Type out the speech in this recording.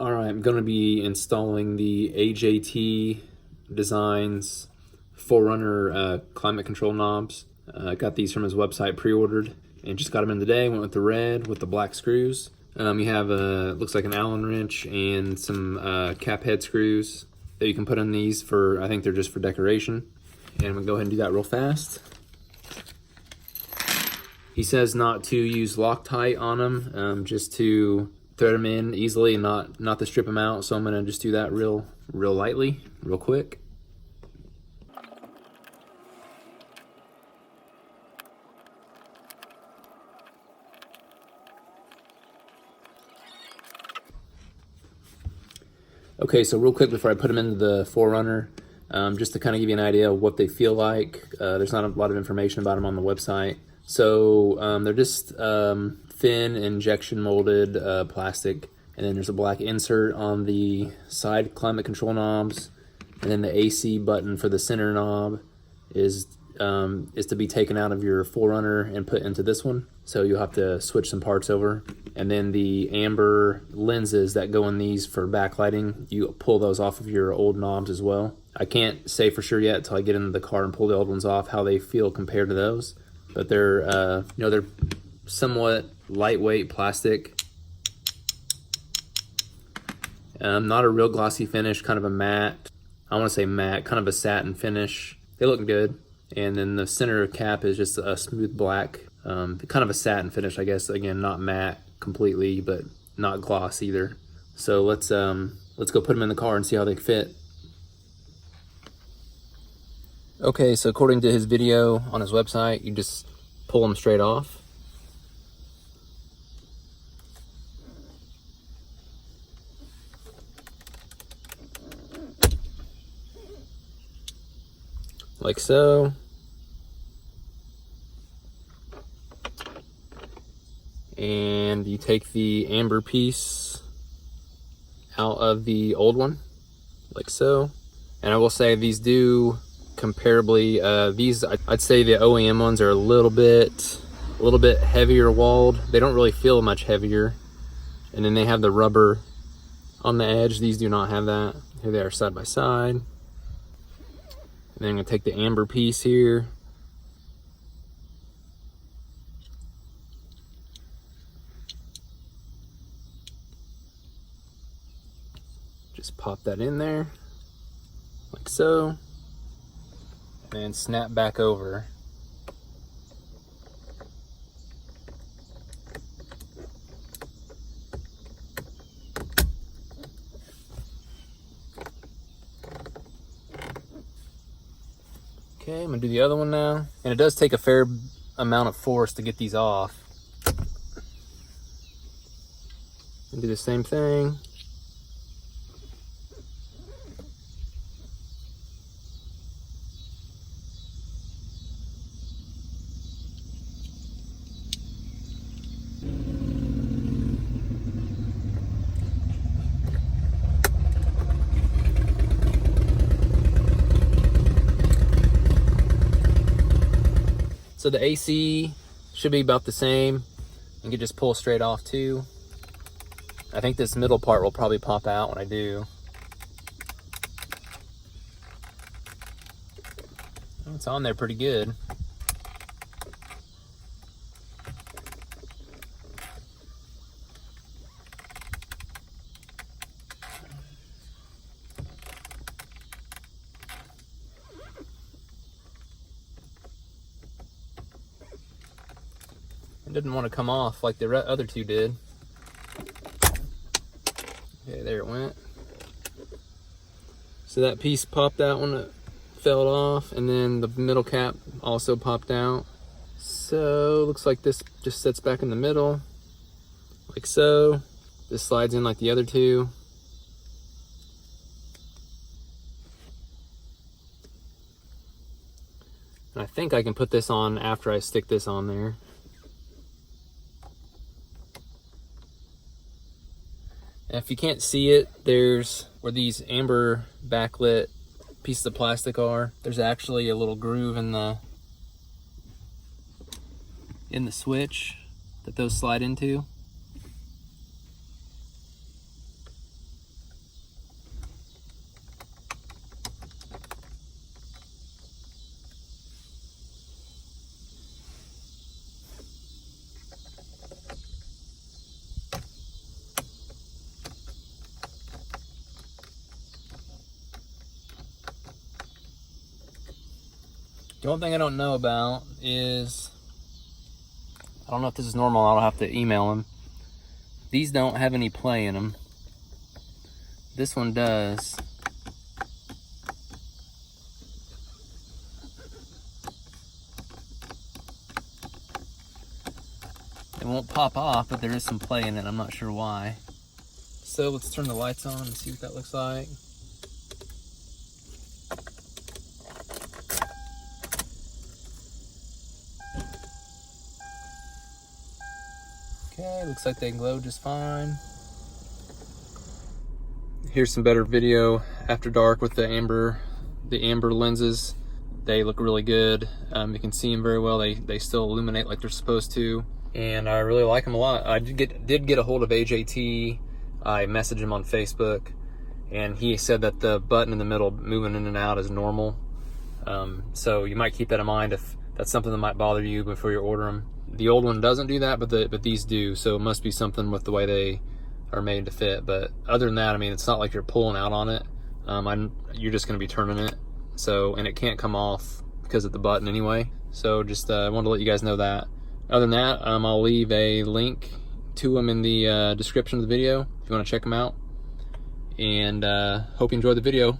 All right, I'm going to be installing the AJT Designs 4Runner climate control knobs. I got these from his website pre-ordered and just got them in today. Went with the red with the black screws. You have looks like an Allen wrench and some cap head screws that you can put in these for, I think they're just for decoration. And I'm gonna go ahead and do that real fast. He says not to use Loctite on them, just to thread them in easily and not to strip them out. So I'm gonna just do that real lightly, real quick. Okay, so real quick before I put them into the 4Runner, just to kind of give you an idea of what they feel like. There's not a lot of information about them on the website. So they're just thin injection molded plastic, and then there's a black insert on the side climate control knobs, and then the AC button for the center knob is to be taken out of your 4Runner and put into this one. So you'll have to switch some parts over. And then the amber lenses that go in these for backlighting, you pull those off of your old knobs as well. I can't say for sure yet until I get into the car and pull the old ones off how they feel compared to those. But they're they're somewhat lightweight plastic. Not a real glossy finish, kind of a matte. I want to say matte, kind of a satin finish. They look good. And then the center cap is just a smooth black, kind of a satin finish, I guess. Again, not matte completely, but not gloss either. So let's go put them in the car and see how they fit. Okay, so according to his video on his website, you just pull them straight off. Like so. And you take the amber piece out of the old one, like so. And I will say these do comparably, these, I'd say the OEM ones are a little bit heavier walled. They don't really feel much heavier. And then they have the rubber on the edge. These do not have that. Here they are side by side. And then I'm gonna take the amber piece here. Just pop that in there, like so, and then snap back over. Okay, I'm gonna do the other one now. And it does take a fair amount of force to get these off. And do the same thing. So the AC should be about the same. You can just pull straight off too. I think this middle part will probably pop out when I do. It's on there pretty good. It didn't want to come off like the other two did. Okay, there it went. So that piece popped out when it fell off, and then the middle cap also popped out. So looks like this just sits back in the middle, like so. This slides in like the other two. And I think I can put this on after I stick this on there. And if you can't see it, there's where these amber backlit pieces of plastic are. There's actually a little groove in the switch that those slide into. The only thing I don't know about is, I don't know if this is normal, I'll have to email them. These don't have any play in them. This one does. It won't pop off, but there is some play in it. I'm not sure why. So let's turn the lights on and see what that looks like. Okay, looks like they glow just fine. Here's some better video after dark with the amber lenses. They look really good. You can see them very well. They still illuminate like they're supposed to, and I really like them a lot. I did get a hold of AJT. I messaged him on Facebook, and he said that the button in the middle moving in and out is normal. So you might keep that in mind if that's something that might bother you before you order them. The old one doesn't do that, but these do. So it must be something with the way they are made to fit. But other than that, I mean, it's not like you're pulling out on it. You're just going to be turning it. So, and it can't come off because of the button anyway. So just wanted to let you guys know that. Other than that, I'll leave a link to them in the description of the video if you want to check them out. And hope you enjoyed the video.